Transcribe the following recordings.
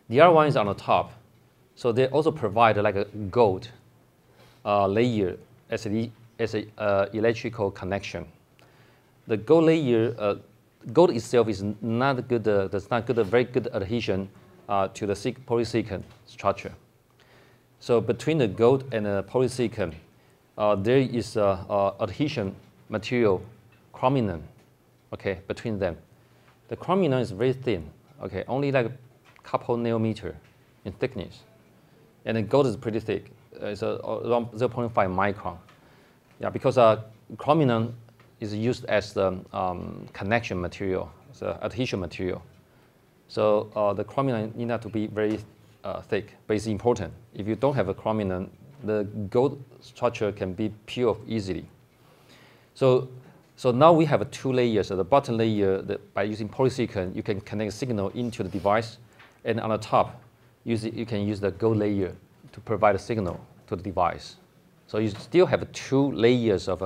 The other one is on the top. So they also provide like a gold layer as a electrical connection. The gold layer, gold itself is not good. Does not good very good adhesion to the polysilicon structure. So between the gold and the polysilicon, there is adhesion material, chromium, okay, between them. The chromium is very thin, okay, only like a couple nanometer in thickness. And the gold is pretty thick. It's around 0.5 micron. Yeah, because chromium is used as the connection material, the adhesion material. So the chromium need not to be very thick, but it's important. If you don't have a chromium, the gold structure can be peeled off easily. So now we have two layers. So the bottom layer, by using polysilicon, you can connect a signal into the device, and on the top, you can use the gold layer to provide a signal to the device. So you still have two layers of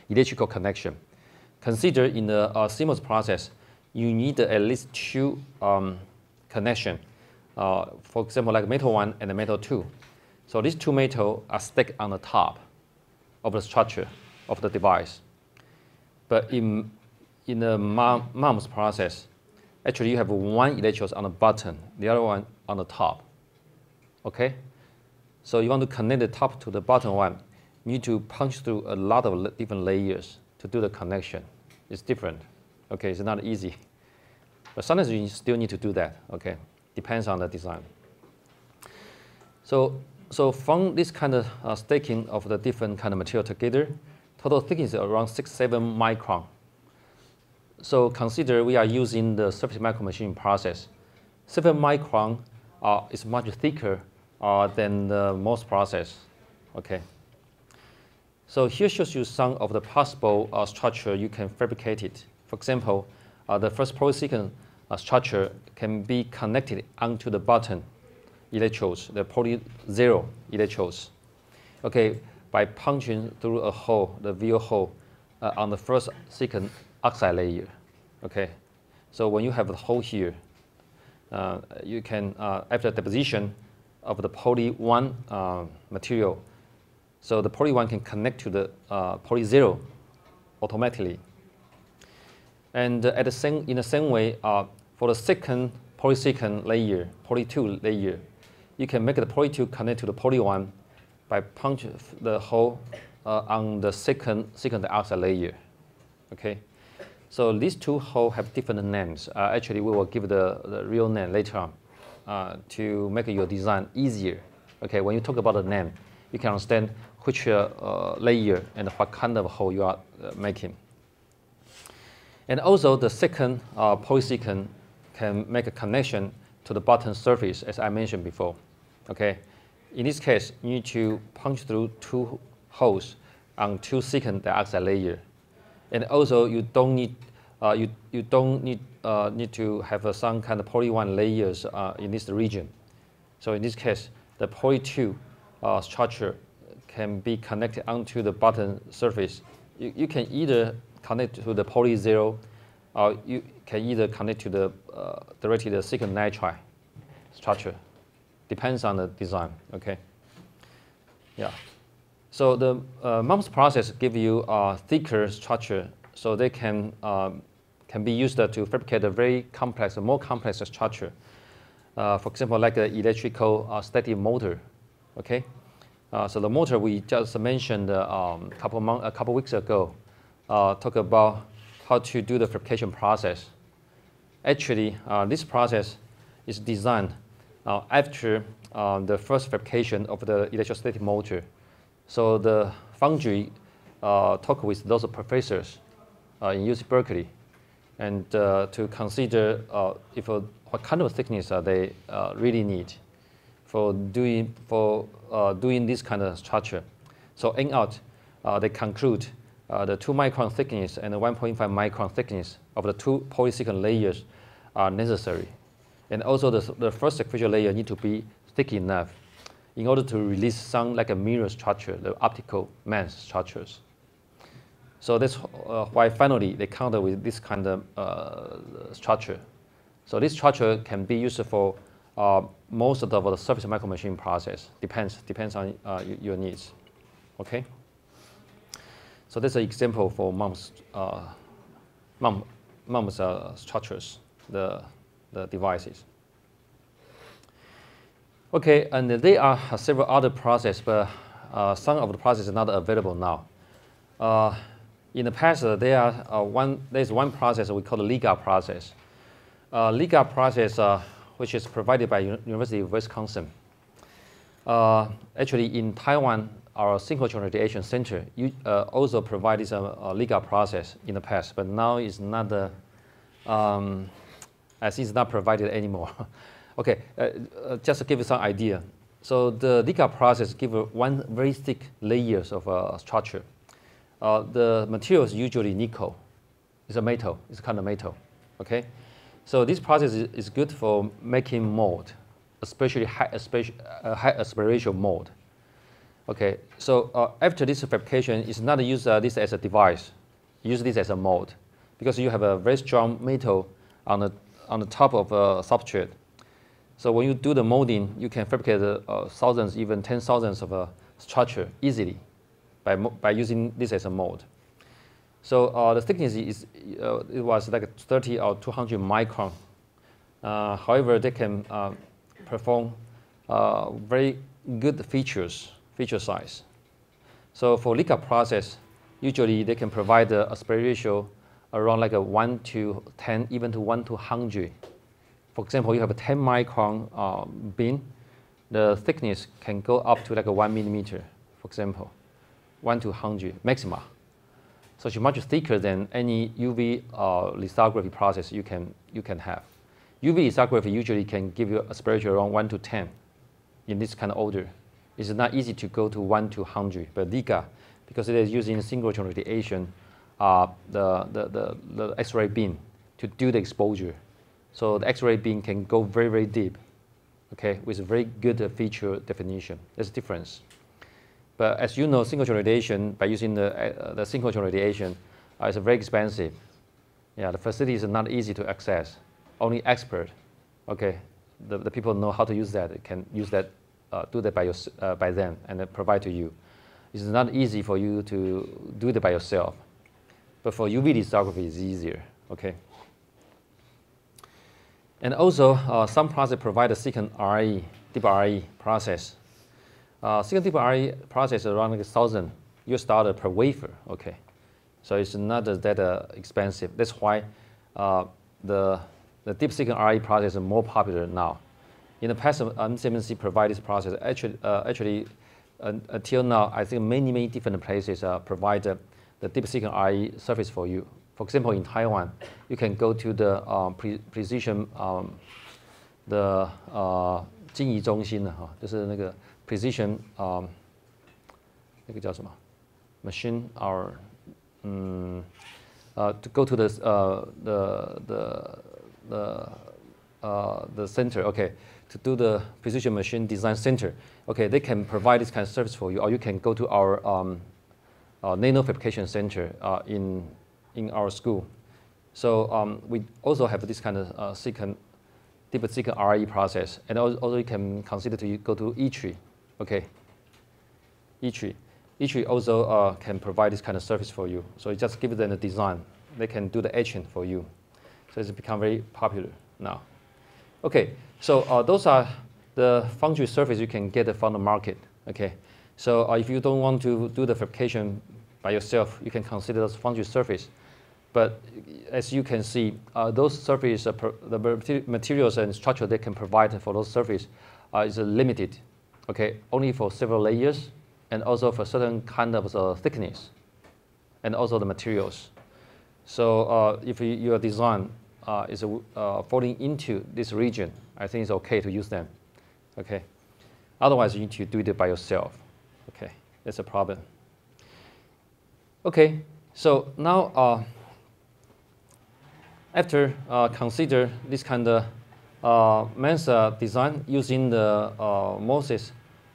electrical connection. Consider in the CMOS process, you need at least two connection. For example, like metal 1 and the metal 2. So these two metals are stacked on the top of the structure of the device. But in the MEMS process, actually you have one electrode on the bottom, the other one on the top. Okay? So you want to connect the top to the bottom one, you need to punch through a lot of different layers to do the connection. It's different. Okay, it's not easy. But sometimes you still need to do that, okay? Depends on the design. So from this kind of stacking of the different kind of material together, total thickness is around 6-7 micron. So consider we are using the surface micromachining process. 7 micron is much thicker than the MOS process, okay? So here shows you some of the possible structure you can fabricate it. For example, the first polysilicon structure can be connected onto the bottom electrodes, the poly 0 electrodes. Okay, by punching through a hole, the via hole, on the first silicon oxide layer. Okay, so when you have the hole here, you can after deposition of the poly 1 material, so the poly 1 can connect to the poly 0 automatically. And in the same way, for the second polysilicon layer, poly 2 layer, you can make the poly 2 connect to the poly 1 by punching the hole on the second silicon dioxide layer. Okay, so these two holes have different names. Actually, we will give the real name later on to make your design easier. Okay, when you talk about the name, you can understand which layer and what kind of hole you are making. And also, the second polysilicon can make a connection to the bottom surface, as I mentioned before. Okay, in this case, you need to punch through two holes on two silicon dioxide layer, and also you don't need need to have some kind of poly 1 layers in this region. So in this case, the poly 2 structure can be connected onto the bottom surface. You can either connect to the poly 0, or you can either connect to the directly the silicon nitride structure. Depends on the design. Okay. Yeah. So the MEMS process give you a thicker structure, so they can be used to fabricate a very complex, a more complex structure. For example, like an electrical static motor. Okay. So the motor we just mentioned a couple weeks ago talk about how to do the fabrication process. Actually, this process is designed after the first fabrication of the electrostatic motor. So the Foundry talk with those professors in UC Berkeley, and to consider what kind of thickness they really need for doing this kind of structure. So end out, they conclude the 2 micron thickness and the 1.5 micron thickness of the two polysilicon layers are necessary. And also the first superficial layer need to be thick enough in order to release some like a mirror structure, the optical MEMS structures. So that's why finally they come up with this kind of structure So this structure can be used for most of the surface micro machine process. Depends on your needs. Okay. So that's an example for MEMS structures, the devices. Okay, and there are several other processes, but some of the processes are not available now. In the past, there's one process we call the LIGA process. LIGA process, which is provided by University of Wisconsin. Actually, in Taiwan, our synchrotron radiation center also provided some LIGA process in the past, but now it's not as it's not provided anymore. Okay, just to give you some idea. So the LIGA process gives one very thick layers of structure. The material is usually nickel. It's a metal. It's kind of metal. Okay, so this process is good for making mold, especially high aspiration mold. Okay, so after this fabrication, it's not use this as a device. Use this as a mold, because you have a very strong metal on the top of a substrate. So when you do the molding, you can fabricate thousands, even 10,000s of a structure easily by using this as a mold. So the thickness is it was like 30 or 200 micron. However, they can perform very good feature size. So for LIGA process, usually they can provide the aspect ratio around like a 1 to 10, even to 1 to 100. For example, you have a 10 micron beam, the thickness can go up to like a 1 millimeter, for example, 1 to 100 maxima. So it's much thicker than any UV lithography process you can have. UV lithography usually can give you a aspect ratio around 1 to 10 in this kind of order. It's not easy to go to 1 to 100, but LIGA, because it is using synchrotron radiation, the X-ray beam to do the exposure. So the X-ray beam can go very, very deep, okay, with very good feature definition. There's a difference. But as you know, synchrotron radiation, by using the synchrotron radiation, is very expensive. Yeah, the facilities are not easy to access. Only expert, okay, the people know how to use that, can use that, do that by them and then provide to you. It's not easy for you to do that by yourself. But for UV lithography, it's easier, okay? And also, some processes provide a second RE, deep RE process. Second deep RE process is around like $1,000 per wafer, okay? So it's not that expensive. That's why the deep second RE process is more popular now. In the past, MCMC provided this process. Actually, until now, I think many different places provide the deep second RE surface for you. For example, in Taiwan, you can go to the precision 精仪中心的就是那个 precision 那个叫什么 machine or to go to the center, okay, to do the precision machine design center. Okay, they can provide this kind of service for you, or you can go to our nano fabrication center in our school. So we also have this kind of deep second RE process, and also you can consider to go to E3, okay. E3 also can provide this kind of service for you. So you just give them the design, they can do the etching for you. So it's become very popular now. Okay, so those are the foundry surface you can get from the market. Okay, so if you don't want to do the fabrication by yourself, you can consider those foundry surface. But as you can see, those surface, the materials and structure they can provide for those surface is limited. Okay, only for several layers, and also for certain kind of thickness, and also the materials. So if your design is falling into this region, I think it's okay to use them. Okay, otherwise you need to do it by yourself. Okay, that's a problem. Okay, so now after consider this kind of MEMS design using the MOSES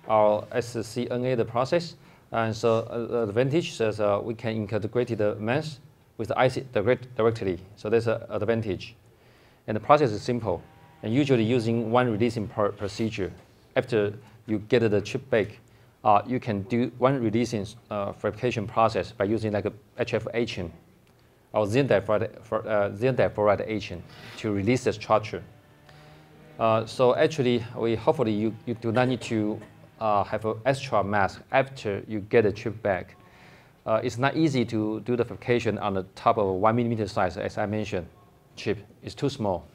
or SCNA the process, and so the advantage is we can integrate the MEMS with the IC directly. So that's an advantage. And the process is simple, and usually using one releasing procedure. After you get the chip back, you can do one releasing fabrication process by using like a HF etching or zinc diaphragm etching to release the structure. So actually, hopefully you do not need to have an extra mask after you get the chip back. It's not easy to do the fabrication on the top of a 1 millimeter size, as I mentioned. Chip is too small.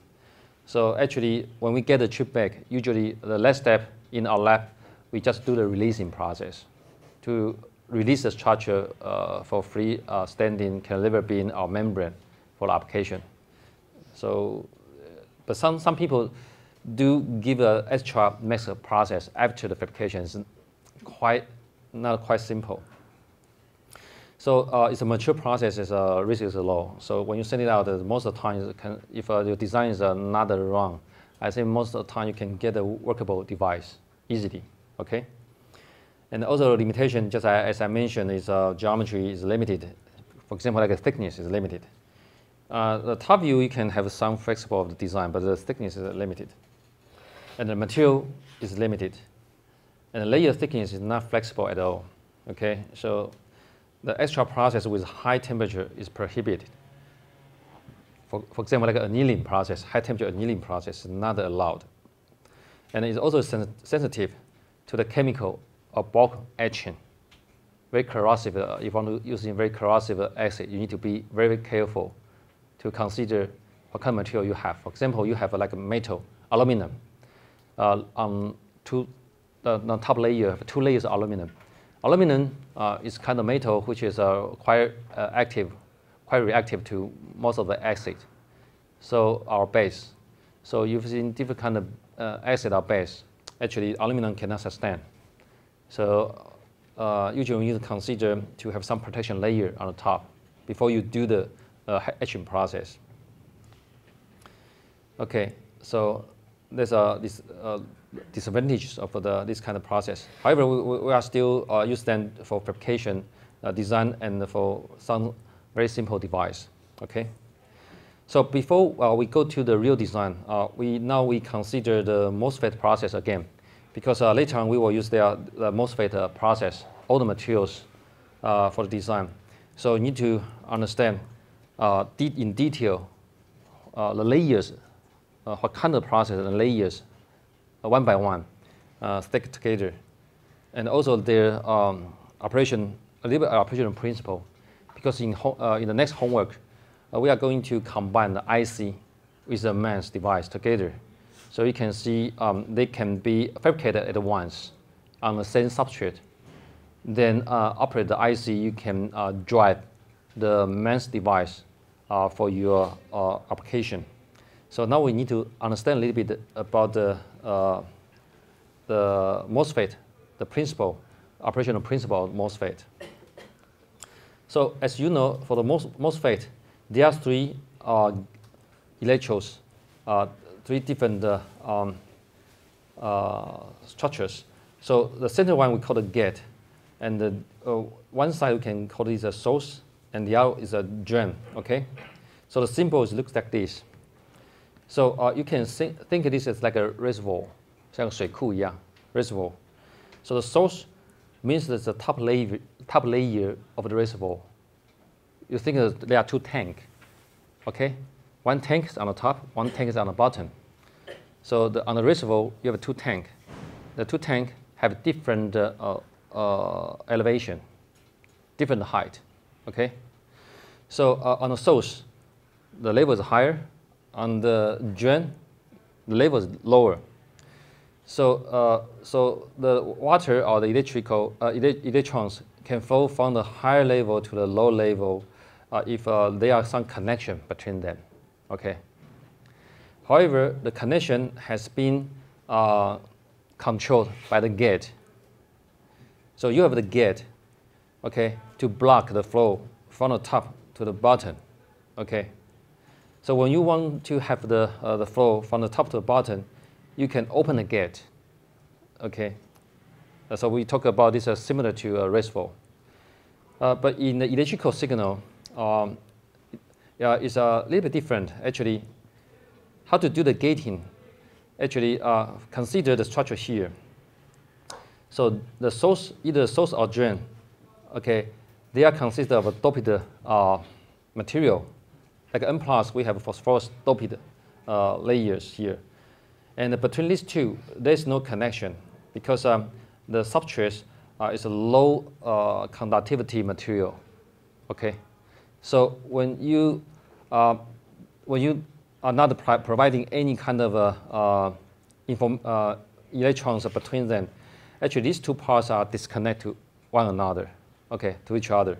So actually, when we get the chip back, usually the last step in our lab, we just do the releasing process to release the structure for free standing cantilever beam or membrane for the application. So, but some people do give an extra mask process after the fabrication. It's not quite simple. So it's a mature process, risk is low. So when you send it out, most of the time, if your design is not wrong, I think most of the time you can get a workable device easily, okay? And also the limitation, just as I mentioned, is geometry is limited. For example, like the thickness is limited. The top view, you can have some flexible of the design, but the thickness is limited. And the material is limited. And the layer thickness is not flexible at all, okay? So the extra process with high temperature is prohibited. For example, like an annealing process, high temperature annealing process is not allowed. And it's also sensitive to the chemical or bulk etching. Very corrosive, if you want to use very corrosive acid, you need to be very careful to consider what kind of material you have. For example, you have like a metal, aluminum. On the top layer, you have 2 layers of aluminum. Aluminum is kind of metal which is quite reactive to most of the acid. So our base. So using different kind of acid or base, actually aluminum cannot sustain. So usually you need to consider to have some protection layer on the top before you do the etching process. Okay, so there's this disadvantages of this kind of process. However, we are still use them for fabrication, design, and for some very simple device. Okay. So before we go to the real design, we consider the MOSFET process again, because later on we will use the MOSFET process, all the materials for the design. So you need to understand in detail the layers, what kind of process and layers, one by one, stick together, and also their a little bit operational principle. Because in the next homework, we are going to combine the IC with the MEMS device together. So you can see they can be fabricated at once on the same substrate. Then operate the IC, you can drive the MEMS device for your application. So now we need to understand a little bit about the MOSFET, the principle, operational principle of MOSFET. So as you know, for the MOSFET, there are 3 electrodes, 3 different structures. So the center one we call the gate, and the one side we can call it a source, and the other is a drain. Okay, so the symbol looks like this. So you can think of this as like a reservoir, 像水库一样 reservoir. So the source means that the top layer of the reservoir. You think that there are 2 tanks, okay? One tank is on the top, one tank is on the bottom. So on the reservoir, you have 2 tanks. The 2 tanks have different elevation, different height, okay? So on the source, the level is higher. On the drain, the level is lower. So, so the water or the electrons can flow from the higher level to the low level if there are some connection between them. Okay. However, the connection has been controlled by the gate. So you have the gate, okay, to block the flow from the top to the bottom. Okay. So when you want to have the flow from the top to the bottom, you can open the gate. Okay. So we talk about this as similar to a reservoir. But in the electrical signal, yeah, it's a little bit different. Actually, how to do the gating? Actually, consider the structure here. So the source, either source or drain, okay, they are consisted of a doped material. Like N+, we have phosphorus doped layers here. And between these two, there's no connection because the substrate is a low conductivity material. Okay, so when you are not providing any kind of electrons between them, actually these two parts are disconnected to one another. Okay, to each other.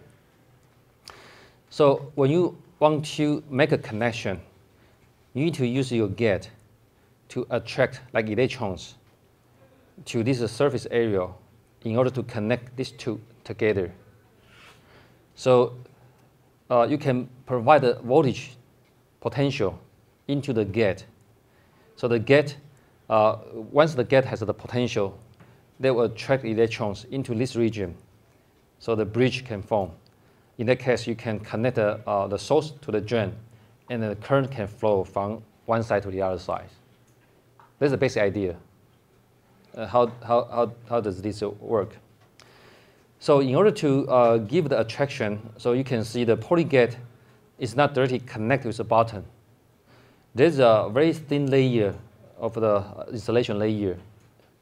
So when you want to make a connection, you need to use your gate to attract like electrons to this surface area in order to connect these two together. So you can provide a voltage potential into the gate. So the gate, once the gate has the potential, they will attract electrons into this region. So the bridge can form. In that case, you can connect the source to the drain, and the current can flow from one side to the other side. That's the basic idea. How does this work? So in order to give the attraction, so you can see the poly gate is not directly connected with the bottom. There's a very thin layer of the insulation layer,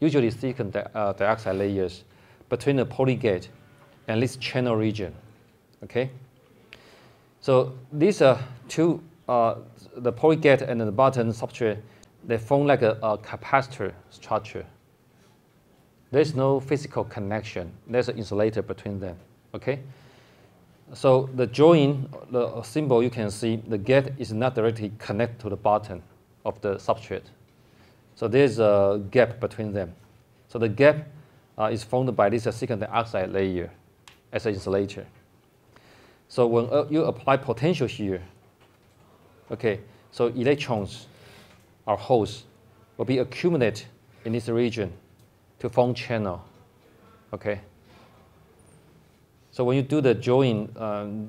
usually silicon dioxide layers, between the poly gate and this channel region. Okay? So these two, the poly gate and the bottom substrate, they form like a capacitor structure. There's no physical connection. There's an insulator between them. Okay? So the drawing, the symbol, you can see the gate is not directly connected to the bottom of the substrate. So there's a gap between them. So the gap is formed by this silicon dioxide layer as an insulator. So when you apply potential here, okay, so electrons or holes will be accumulated in this region to form channel. Okay. So when you do the drawing,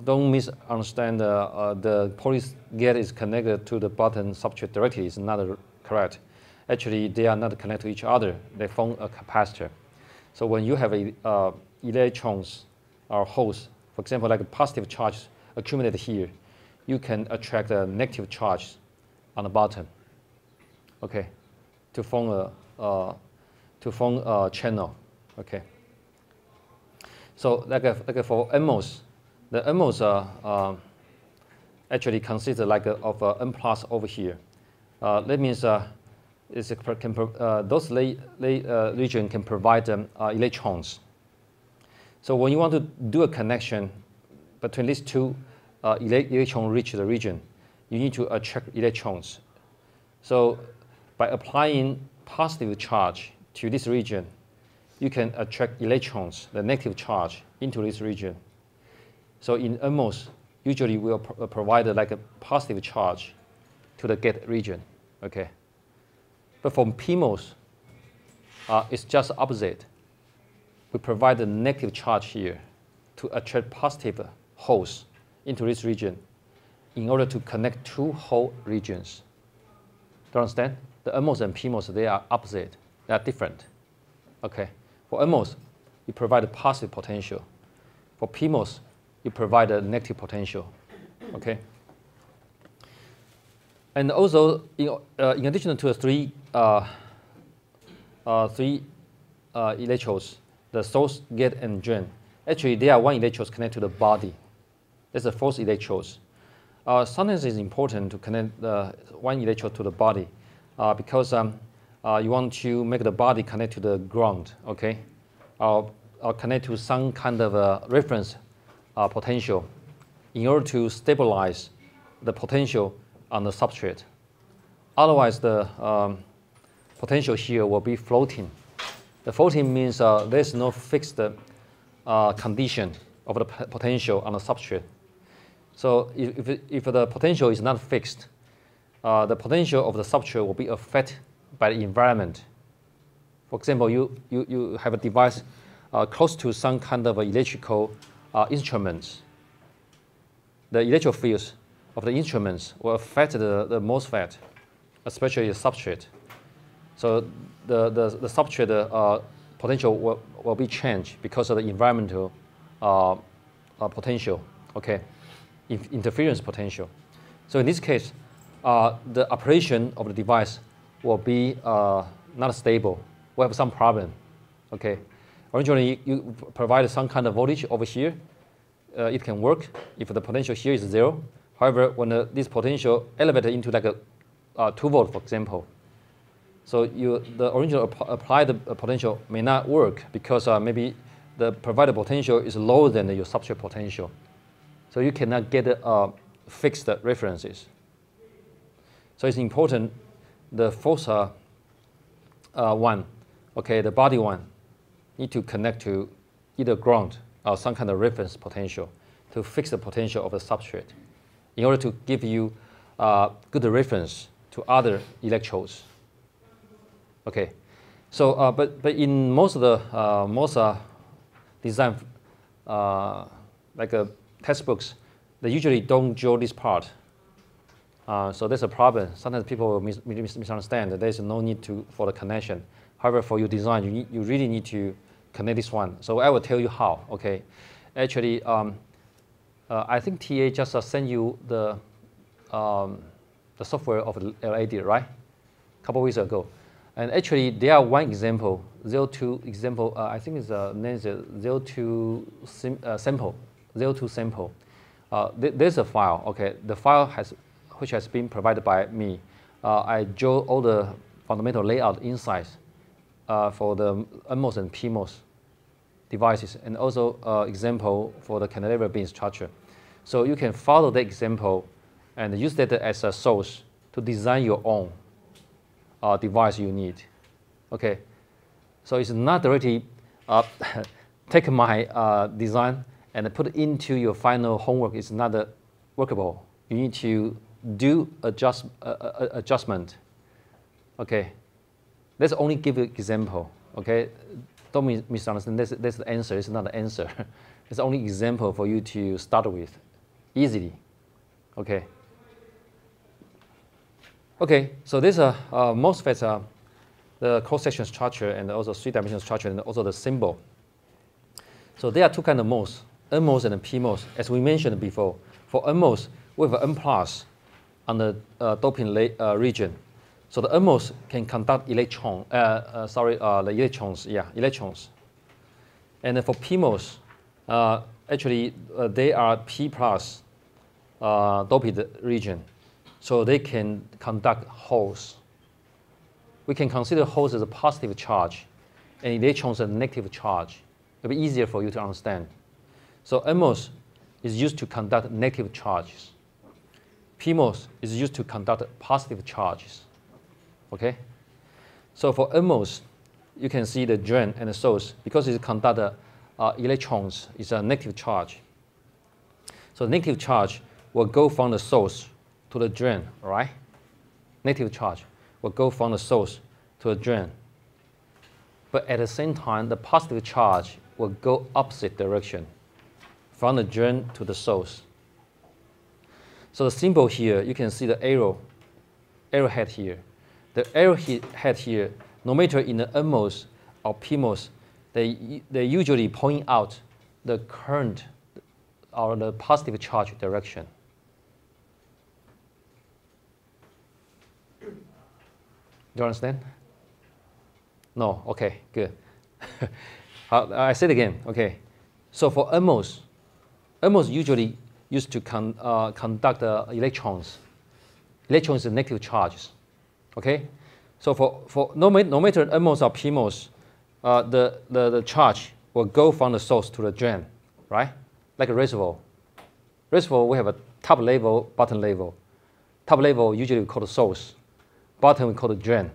don't misunderstand the poly gate is connected to the bottom substrate directly. It's not correct. Actually, they are not connected to each other. They form a capacitor. So when you have electrons or holes, for example, like a positive charge accumulated here, you can attract a negative charge on the bottom. Okay, to form a channel. Okay. So like for MEMS, the MEMS actually consists like of N+ over here. That means those region can provide electrons. So when you want to do a connection between these two electron-rich region, you need to attract electrons. So by applying positive charge to this region, you can attract electrons, the negative charge, into this region. So in MEMS, usually we'll provide like a positive charge to the gate region. Okay. But from PMOS, it's just opposite. We provide a negative charge here to attract positive holes into this region in order to connect two whole regions. Do you understand? The MEMS and PMOS, they are opposite. They are different. Okay. For MEMS, you provide a positive potential. For PMOS, you provide a negative potential. Okay. And also, in addition to the three electrodes, the source, gate, and drain, actually there are one electrode connected to the body. That's the fourth electrode. Sometimes it's important to connect one electrode to the body because you want to make the body connect to the ground, okay? Or connect to some kind of reference potential in order to stabilize the potential on the substrate. Otherwise, the potential here will be floating. The floating means there's no fixed condition of the potential on the substrate. So if the potential is not fixed, the potential of the substrate will be affected by the environment. For example, you have a device close to some kind of electrical instruments. The electrical fields of the instruments will affect the MOSFET. especially the substrate. So the substrate potential will be changed because of the environmental potential, okay, interference potential. So in this case, the operation of the device will be not stable. We'll have some problem, okay. Originally, you provide some kind of voltage over here. It can work if the potential here is 0. However, when this potential elevated into like a 2 volt, for example, so the original applied potential may not work because maybe the provided potential is lower than your substrate potential. So you cannot get fixed references. So it's important the first one, okay, the body one, need to connect to either ground or some kind of reference potential to fix the potential of the substrate in order to give you good reference to other electrodes. Okay, so but in most of the design like textbooks, they usually don't draw this part. So there's a problem. Sometimes people will misunderstand that there's no need for the connection. However, for your design, you really need to connect this one. So I will tell you how. Okay, actually, I think TA just sent you the software of the LED, right? A couple weeks ago. And actually, there are one example, 02 example. I think it's name is 02 sample, 02 sample. There's a file. Okay, the file which has been provided by me. I drew all the fundamental layout insights for the NMOS and PMOS devices, and also example for the cantilever beam structure. So you can follow the example and use that as a source to design your own device you need. Okay, so it's not directly take my design and put it into your final homework. It's not workable. You need to do adjustment. Okay, let's only give an example. Okay, don't misunderstand. That's the answer. It's not the answer. It's only example for you to start with, easily. Okay. Okay, so this MOSFETs, the cross-section structure and also three-dimensional structure and also the symbol. So there are two kinds of MOS, NMOS and PMOS. As we mentioned before, for NMOS, we have N plus on the doping region. So the NMOS can conduct electrons. And for PMOS, actually they are P plus doped region. So they can conduct holes. We can consider holes as a positive charge and electrons as a negative charge. It'll be easier for you to understand. So NMOS is used to conduct negative charges. PMOS is used to conduct positive charges. Okay? So for NMOS, you can see the drain and the source. Because it conducts electrons, it's a negative charge. So the negative charge will go from the source to the drain, all right? Negative charge will go from the source to the drain. But at the same time, the positive charge will go opposite direction, from the drain to the source. So the symbol here, you can see the arrowhead here. The arrowhead here, no matter in the NMOS or PMOS, they usually point out the current or the positive charge direction. Do you understand? No? Okay, good. I say it again. Okay. So for NMOS usually used to conduct electrons. Electrons are negative charges. Okay. So for no matter NMOS or PMOS, the charge will go from the source to the drain, right? Like a reservoir. Reservoir, we have a top level, bottom level. Top level usually we call the source. Bottom we call the drain.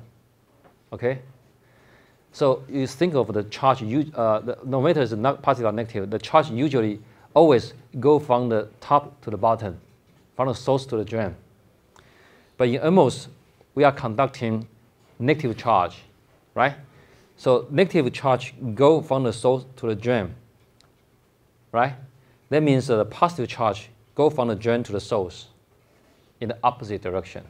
Okay? So you think of the charge, no matter it's not positive or negative, the charge usually always go from the top to the bottom, from the source to the drain. But in NMOS, we are conducting negative charge, right? So negative charge go from the source to the drain, right? That means the positive charge go from the drain to the source in the opposite direction.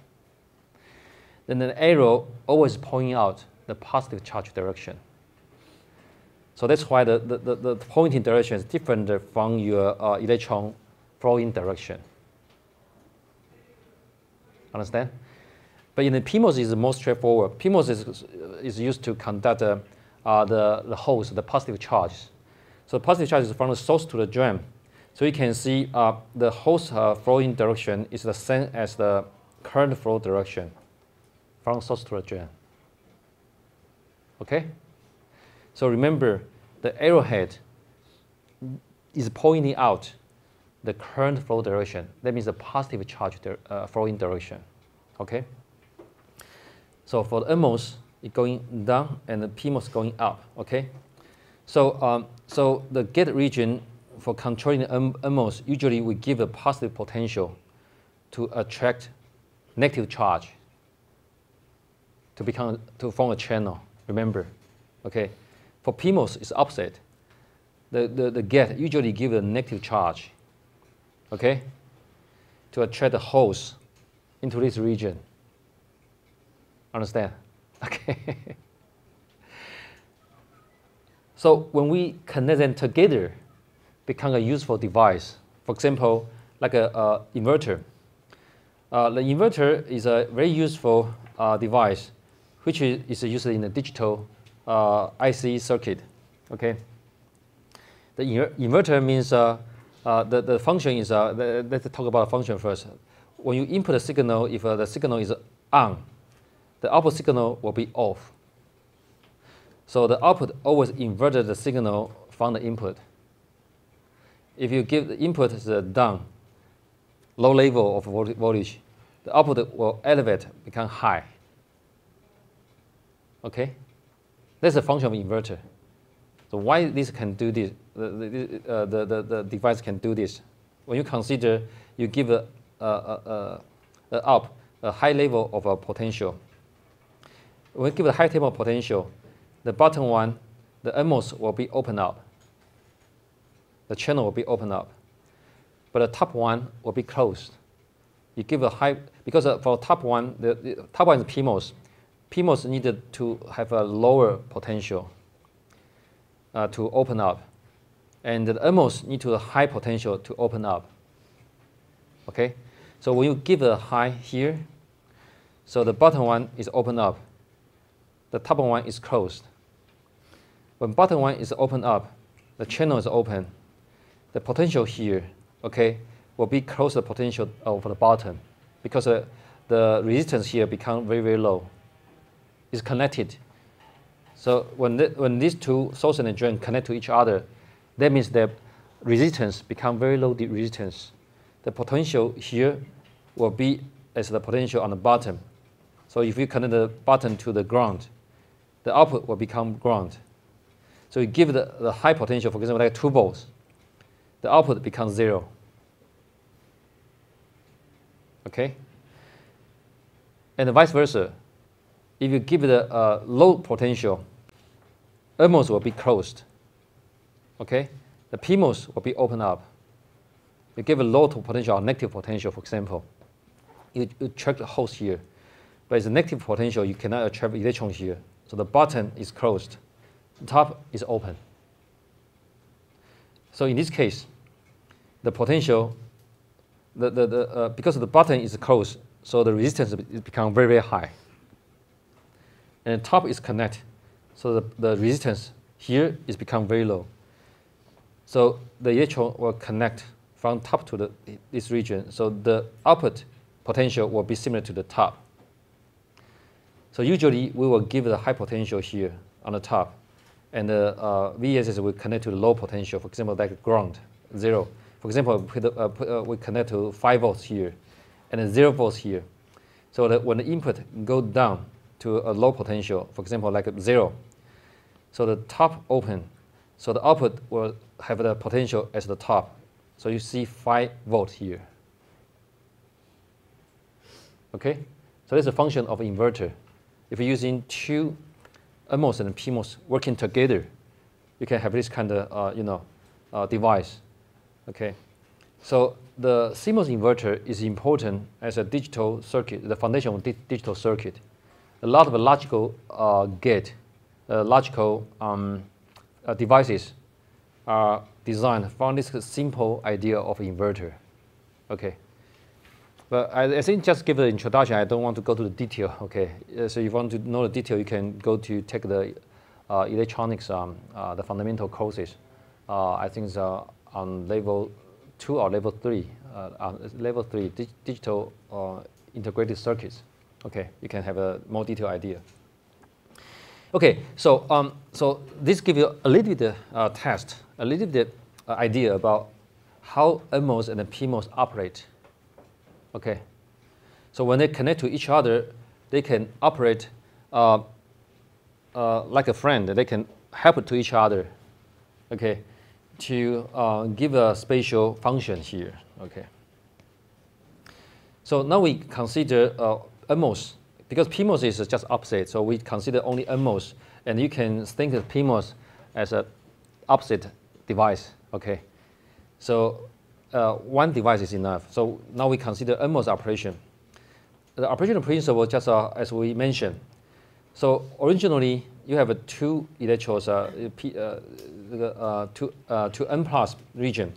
then the arrow always pointing out the positive charge direction. So that's why the pointing direction is different from your electron flowing direction. Understand? But in the PMOS is more straightforward. PMOS is used to conduct the holes, the positive charges. So positive charge is from the source to the drain. So you can see the hose flowing direction is the same as the current flow direction from source to the drain. Okay? So remember, the arrowhead is pointing out the current flow direction. That means the positive charge flowing direction. Okay? So for the NMOS, it's going down and the PMOS going up. Okay? So, so the gate region for controlling the NMOS, usually we give a positive potential to attract negative charge to form a channel. Remember, okay? For PMOS, it's opposite. The gate usually give a negative charge, okay, to attract the holes into this region. Understand? Okay. So when we connect them together, become a useful device. For example, like a inverter. The inverter is a very useful device, which is used in the digital IC circuit. Okay. The inverter means the function is. Let's talk about function first. When you input a signal, if the signal is on, the output signal will be off. So the output always inverted the signal from the input. If you give the input the down, low level of voltage, the output will elevate, become high. Okay? That's the function of inverter. So why this can do this? The device can do this. When you consider you give a high level of a potential. When you give a high level of potential, the bottom one, the NMOS will be open up. The channel will be open up. But the top one will be closed. You give a high, because for top one, the top one is PMOS. PMOS needed to have a lower potential to open up. And the NMOS need to have a high potential to open up. Okay? So when you give a high here, so the bottom one is open up. The top one is closed. When bottom one is open up, the channel is open. The potential here, okay, will be close to the potential of the bottom because the resistance here become very, very low. It's connected. So when these two source and drain connect to each other, that means the resistance become very low resistance. The potential here will be as the potential on the bottom. So if you connect the bottom to the ground, the output will become ground. So you give the high potential, for example, like 2 volts, the output becomes 0. Okay? And vice versa. If you give it a low potential, NMOS will be closed. Okay? The PMOS will be open up. You give a low potential or negative potential, for example. You attract the holes here. But it's a negative potential, you cannot attract electrons here. So the bottom is closed. The top is open. So in this case, the potential, because the bottom is closed, so the resistance is become very, very high. And the top is connected, so the resistance here is become very low. So the electron will connect from top to this region. So the output potential will be similar to the top. So usually we will give the high potential here on the top, and the VSS will connect to the low potential, for example, like ground, 0. For example, we connect to 5 volts here, and then 0 volts here. So that when the input goes down to a low potential, for example, like 0, so the top open, so the output will have the potential as the top. So you see 5 volts here. Okay? So that's a function of inverter. If you're using 2 NMOS and PMOS working together, you can have this kind of device. Okay, so the CMOS inverter is important as a digital circuit, the foundation of digital circuit. a lot of logical gate, logical devices are designed from this simple idea of inverter. Okay. But I think just give the introduction. I don't want to go to the detail. Okay. So if you want to know the detail, you can go to take the electronics, the fundamental courses. I think it's on level 2 or level 3. Level 3, digital integrated circuits. Okay, you can have a more detailed idea. Okay, so so this gives you a little bit test, a little bit idea about how NMOS and PMOS operate. Okay, so when they connect to each other, they can operate like a friend. They can help to each other. Okay, to give a spatial function here. Okay. So now we consider NMOS, because PMOS is just opposite, so we consider only NMOS, and you can think of PMOS as an opposite device. Okay. So one device is enough. So now we consider NMOS operation. The operational principle, just as we mentioned. So originally you have two electrodes, two N plus region.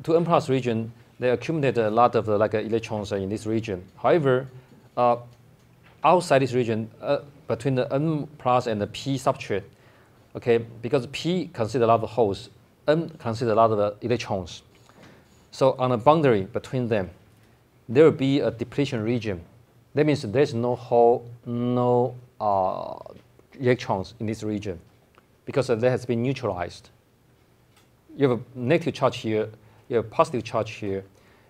Two N plus region, they accumulate a lot of electrons in this region. However, outside this region, between the N plus and the P substrate, okay, because P consider a lot of holes, N consider a lot of electrons. So on a boundary between them, there will be a depletion region. That means there's no hole, no electrons in this region, because that has been neutralized. You have a negative charge here, you have a positive charge here,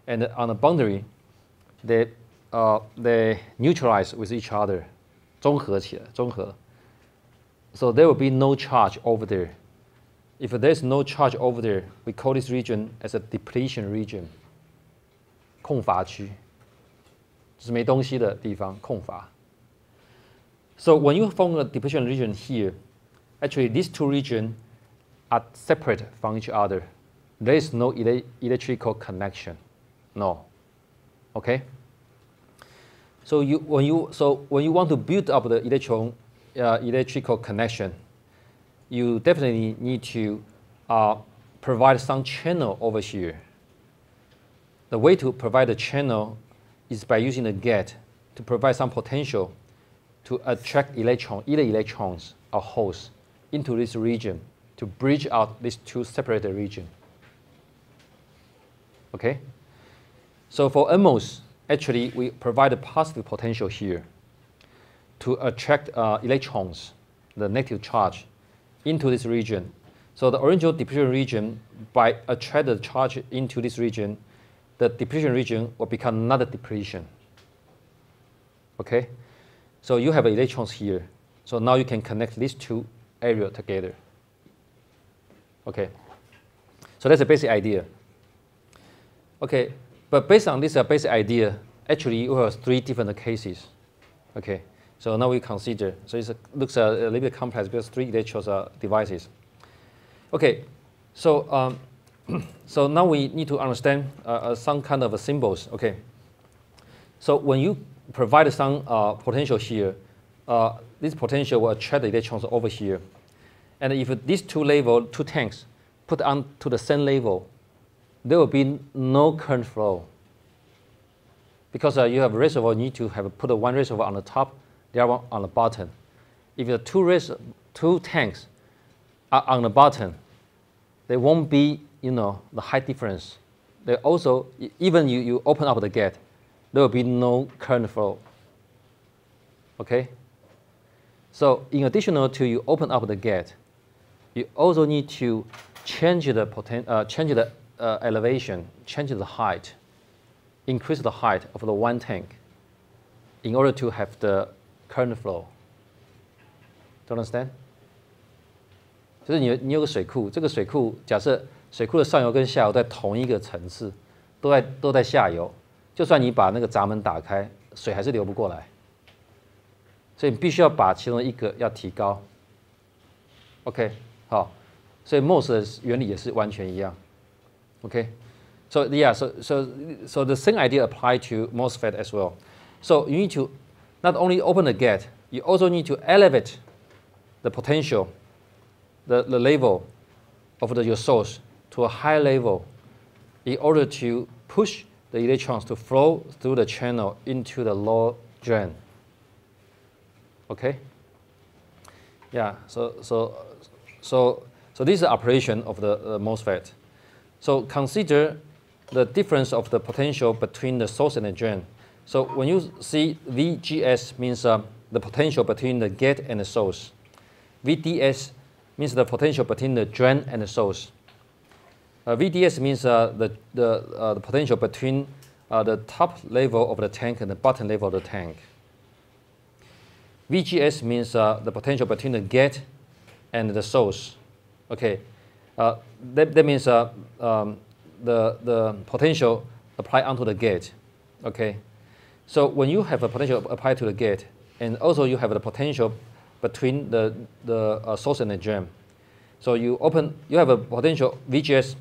and on the boundary, they neutralize with each other, 中和起来，中和. So there will be no charge over there. If there's no charge over there, we call this region as a depletion region. 空乏区，就是没东西的地方，空乏。So when you form a depletion region here, actually these two regions are separate from each other. There is no electrical connection. No. Okay? So when you want to build up the electrical connection, you definitely need to provide some channel over here. The way to provide a channel is by using a gate to provide some potential to attract either electrons or holes into this region to bridge out these two separated regions. Okay? So for NMOS, actually we provide a positive potential here to attract electrons, the negative charge, into this region. So the original depletion region, by attracting the charge into this region, the depletion region will become another depletion. Okay? So you have electrons here. So now you can connect these two areas together. Okay? So that's a basic idea. Okay, but based on this basic idea, actually you have three different cases. Okay, so now we consider. So it looks a little bit complex because three electrode devices. Okay, so so now we need to understand some kind of symbols. Okay, so when you provide some potential here, this potential will attract the electrons over here. And if these two tanks put onto the same level, there will be no current flow. Because you have a reservoir, you need to put one reservoir on the top, the other one on the bottom. If the two tanks are on the bottom, there won't be, the height difference. They also, even you open up the gate, there will be no current flow. Okay? So in addition to you open up the gate, you also need to change the elevation, change the height, increase the height of the one tank in order to have the current flow. Do you understand? 就是你有个水库，这个水库假设水库的上游跟下游在同一个层次，都在下游，就算你把那个闸门打开，水还是流不过来。所以你必须要把其中一个要提高。OK， 好，所以 MOS 的原理也是完全一样。Okay, so yeah, so the same idea apply to MOSFET as well. So you need to not only open the gate, you also need to elevate the potential, the level of your source to a high level in order to push the electrons to flow through the channel into the low drain. Okay? Yeah, so this is the operation of the MOSFET. So consider the difference of the potential between the source and the drain. So when you see VGS means the potential between the gate and the source. VDS means the potential between the drain and the source. VDS means the potential between the top level of the tank and the bottom level of the tank. VGS means the potential between the gate and the source. Okay, that means the potential applied onto the gate. Okay, so when you have a potential applied to the gate, and also you have the potential between the source and the drain. So you have a potential VGS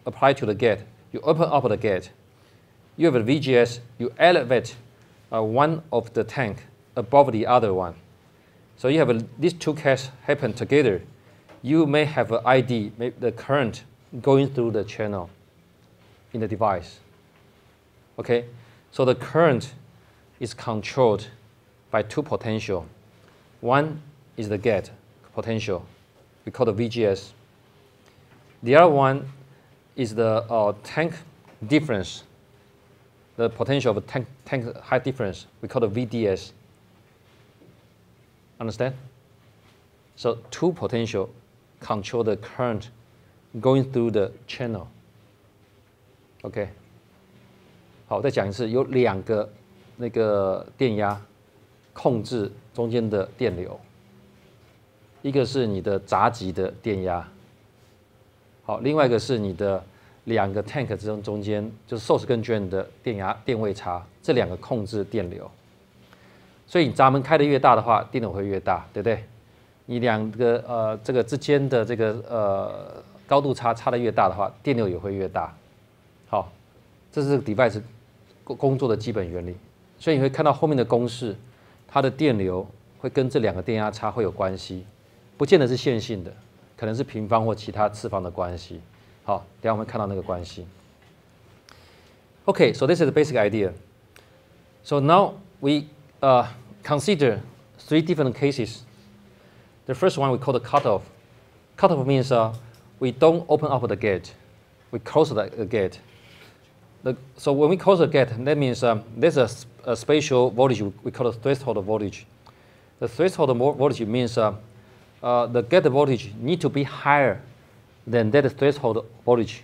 applied to the gate. You open up the gate. You have a VGS. You elevate one of the tank above the other one. So you have these two cases happen together. You may have an ID, the current going through the channel in the device. Okay, so the current is controlled by two potential. One is the gate potential, we call the VGS. The other one is the tank difference, the potential of tank height difference, we call the VDS. Understand? So two potential control the current going through the channel. OK， 好，再讲一次，有两个那个电压控制中间的电流，一个是你的闸极的电压，好，另外一个是你的两个 tank 中间就是 source 跟 drain 的电位差，这两个控制电流。所以你闸门开得越大的话，电流会越大，对不对？你两个这个之间的这个高度差得越大的话，电流也会越大。好，这是 device 工作的基本原理。所以你会看到后面的公式，它的电流会跟这两个电压差会有关系，不见得是线性的，可能是平方或其他次方的关系。好，等一下我们看到那个关系。Okay, so this is the basic idea. So now we consider three different cases. The first one we call the cutoff. Cutoff means we don't open up the gate. We close the gate. So when we close the gate, that means there's a spatial voltage we call the threshold voltage. The threshold voltage means the gate voltage need to be higher than that threshold voltage.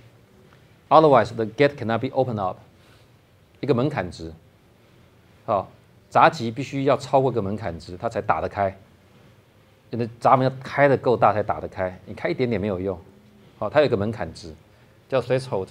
Otherwise, the gate cannot be opened up. 一个门槛值，好，闸极必须要超过一个门槛值，它才打得开。你的闸门要开得够大才打得开，你开一点点没有用。好，它有一个门槛值，叫 threshold。